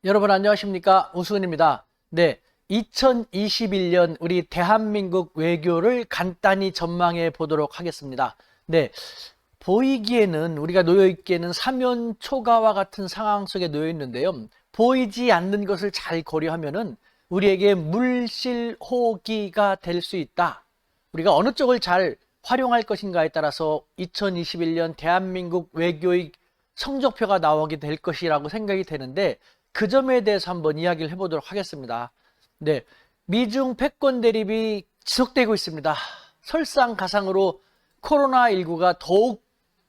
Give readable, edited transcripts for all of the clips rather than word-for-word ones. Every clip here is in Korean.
여러분 안녕하십니까? 우수은입니다. 네, 2021년 우리 대한민국 외교를 간단히 전망해 보도록 하겠습니다. 네, 보이기에는 우리가 놓여 있기에는 사면초가와 같은 상황 속에 놓여 있는데요. 보이지 않는 것을 잘 고려하면은 우리에게 물실호기가 될 수 있다. 우리가 어느 쪽을 잘 활용할 것인가에 따라서 2021년 대한민국 외교의 성적표가 나오게 될 것이라고 생각이 되는데 그 점에 대해서 한번 이야기를 해보도록 하겠습니다. 네, 미중 패권 대립이 지속되고 있습니다. 설상가상으로 코로나19가 더욱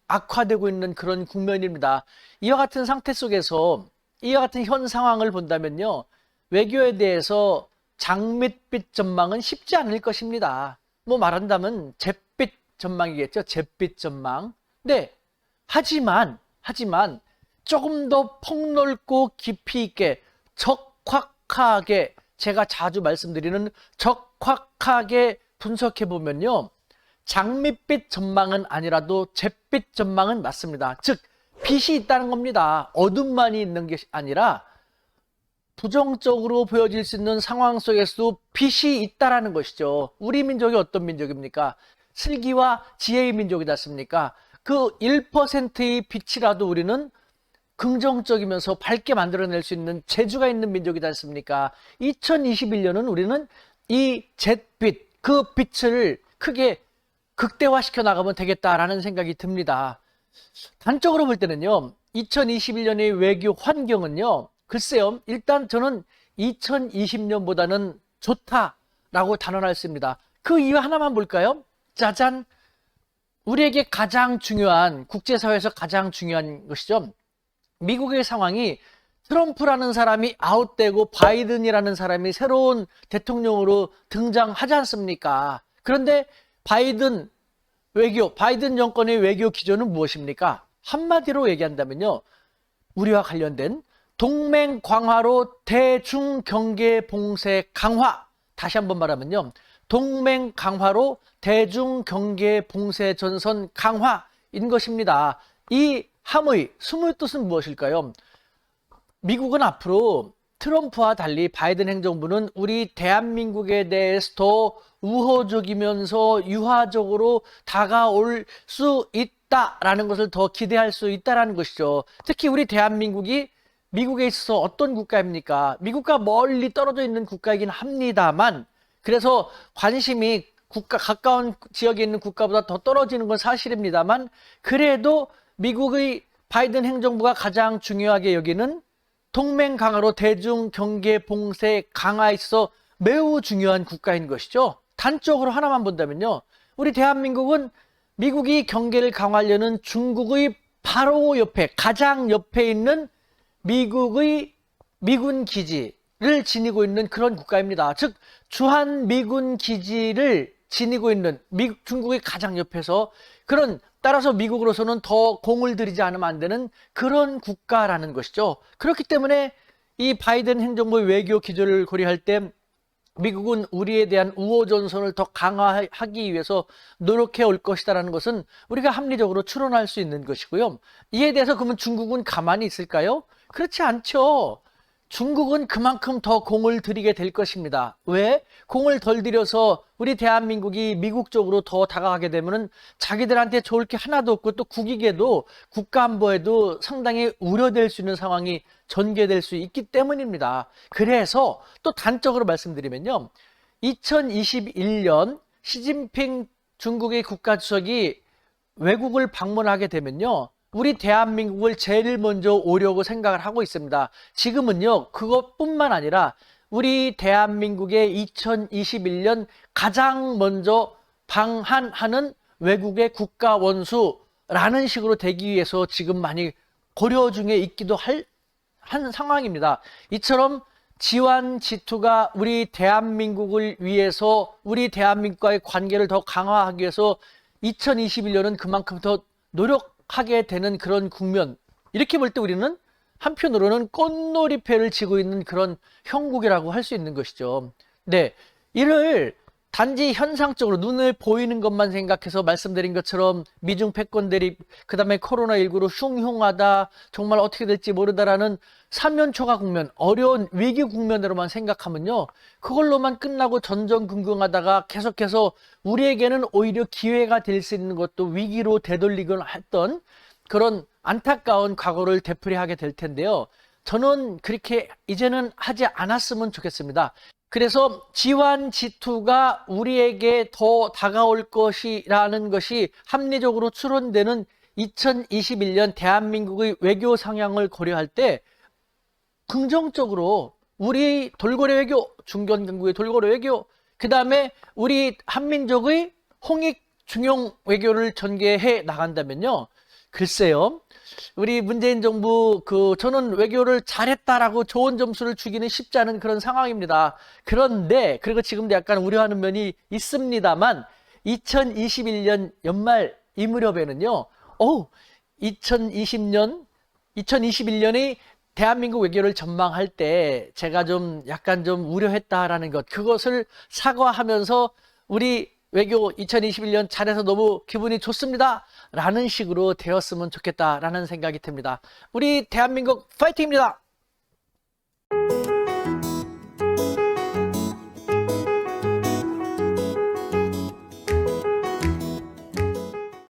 악화되고 있는 그런 국면입니다. 이와 같은 상태 속에서 이와 같은 현 상황을 본다면요, 외교에 대해서 장밋빛 전망은 쉽지 않을 것입니다. 뭐 말한다면 잿빛 전망이겠죠. 잿빛 전망. 네, 하지만 조금 더 폭넓고 깊이 있게 적확하게, 제가 자주 말씀드리는 적확하게 분석해 보면요, 장밋빛 전망은 아니라도 잿빛 전망은 맞습니다. 즉 빛이 있다는 겁니다. 어둠만이 있는 것이 아니라 부정적으로 보여질 수 있는 상황 속에서도 빛이 있다라는 것이죠. 우리 민족이 어떤 민족입니까? 슬기와 지혜의 민족이지 않습니까? 그 1%의 빛이라도 우리는 긍정적이면서 밝게 만들어낼 수 있는 재주가 있는 민족이지 않습니까? 2021년은 우리는 이 잿빛, 그 빛을 크게 극대화시켜 나가면 되겠다라는 생각이 듭니다. 단적으로 볼 때는요, 2021년의 외교 환경은요, 글쎄요, 일단 저는 2020년보다는 좋다라고 단언할 수 있습니다. 그 이유 하나만 볼까요? 짜잔! 우리에게 가장 중요한, 국제사회에서 가장 중요한 것이죠. 미국의 상황이 트럼프라는 사람이 아웃되고 바이든이라는 사람이 새로운 대통령으로 등장하지 않습니까? 그런데 바이든 정권의 외교 기조는 무엇입니까? 한마디로 얘기한다면요, 우리와 관련된 동맹 강화로 대중 경계 봉쇄 강화. 다시 한번 말하면요, 동맹 강화로 대중 경계 봉쇄 전선 강화인 것입니다. 이 함의 숨의 뜻은 무엇일까요? 미국은 앞으로 트럼프와 달리 바이든 행정부는 우리 대한민국에 대해서 더 우호적이면서 유화적으로 다가올 수 있다라는 것을 더 기대할 수 있다라는 것이죠. 특히 우리 대한민국이 미국에 있어서 어떤 국가입니까? 미국과 멀리 떨어져 있는 국가이긴 합니다만, 그래서 관심이 가까운 지역에 있는 국가보다 더 떨어지는 건 사실입니다만, 그래도 미국의 바이든 행정부가 가장 중요하게 여기는 동맹 강화로 대중 경계 봉쇄 강화에 있어 매우 중요한 국가인 것이죠. 단적으로 하나만 본다면요, 우리 대한민국은 미국이 경계를 강화하려는 중국의 바로 옆에, 가장 옆에 있는 미국의 미군 기지를 지니고 있는 그런 국가입니다. 즉 주한 미군 기지를 지니고 있는 중국의 가장 옆에서, 따라서 미국으로서는 더 공을 들이지 않으면 안 되는 그런 국가라는 것이죠. 그렇기 때문에 이 바이든 행정부의 외교 기조를 고려할 때 미국은 우리에 대한 우호 전선을 더 강화하기 위해서 노력해 올 것이다라는 것은 우리가 합리적으로 추론할 수 있는 것이고요. 이에 대해서 그러면 중국은 가만히 있을까요? 그렇지 않죠. 중국은 그만큼 더 공을 들이게 될 것입니다. 왜? 공을 덜 들여서 우리 대한민국이 미국 쪽으로 더 다가가게 되면은 자기들한테 좋을 게 하나도 없고, 또 국익에도 국가 안보에도 상당히 우려될 수 있는 상황이 전개될 수 있기 때문입니다. 그래서 또 단적으로 말씀드리면요, 2021년 시진핑 중국의 국가주석이 외국을 방문하게 되면요, 우리 대한민국을 제일 먼저 오려고 생각을 하고 있습니다. 지금은요, 그것뿐만 아니라 우리 대한민국의 2021년 가장 먼저 방한하는 외국의 국가 원수라는 식으로 되기 위해서 지금 많이 고려 중에 있기도 한 상황입니다. 이처럼 지환지투가 우리 대한민국을 위해서, 우리 대한민국과의 관계를 더 강화하기 위해서 2021년은 그만큼 더 노력하게 되는 그런 국면, 이렇게 볼 때 우리는 한편으로는 꽃놀이패를 쥐고 있는 그런 형국이라고 할 수 있는 것이죠. 네, 이를 단지 현상적으로 눈에 보이는 것만 생각해서 말씀드린 것처럼 미중 패권 대립, 그 다음에 코로나19로 흉흉하다, 정말 어떻게 될지 모르다라는 사면초가 국면, 어려운 위기 국면으로만 생각하면요, 그걸로만 끝나고 전전긍긍하다가 계속해서 우리에게는 오히려 기회가 될 수 있는 것도 위기로 되돌리곤 했던 그런 안타까운 과거를 되풀이하게 될 텐데요. 저는 그렇게 이제는 하지 않았으면 좋겠습니다. 그래서 지환지투가 우리에게 더 다가올 것이라는 것이 합리적으로 추론되는 2021년 대한민국의 외교 상향을 고려할 때 긍정적으로 우리 돌고래 외교, 중견경국의 돌고래 외교, 그 다음에 우리 한민족의 홍익 중용 외교를 전개해 나간다면요. 글쎄요. 우리 문재인 정부 저는 외교를 잘했다라고 좋은 점수를 주기는 쉽지 않은 그런 상황입니다. 그런데 그리고 지금도 약간 우려하는 면이 있습니다만 2021년 연말 이 무렵에는요. 2021년의 대한민국 외교를 전망할 때 제가 좀 약간 좀 우려했다라는 것, 그것을 사과하면서 우리 외교 2021년 잘해서 너무 기분이 좋습니다 라는 식으로 되었으면 좋겠다라는 생각이 듭니다. 우리 대한민국 파이팅입니다.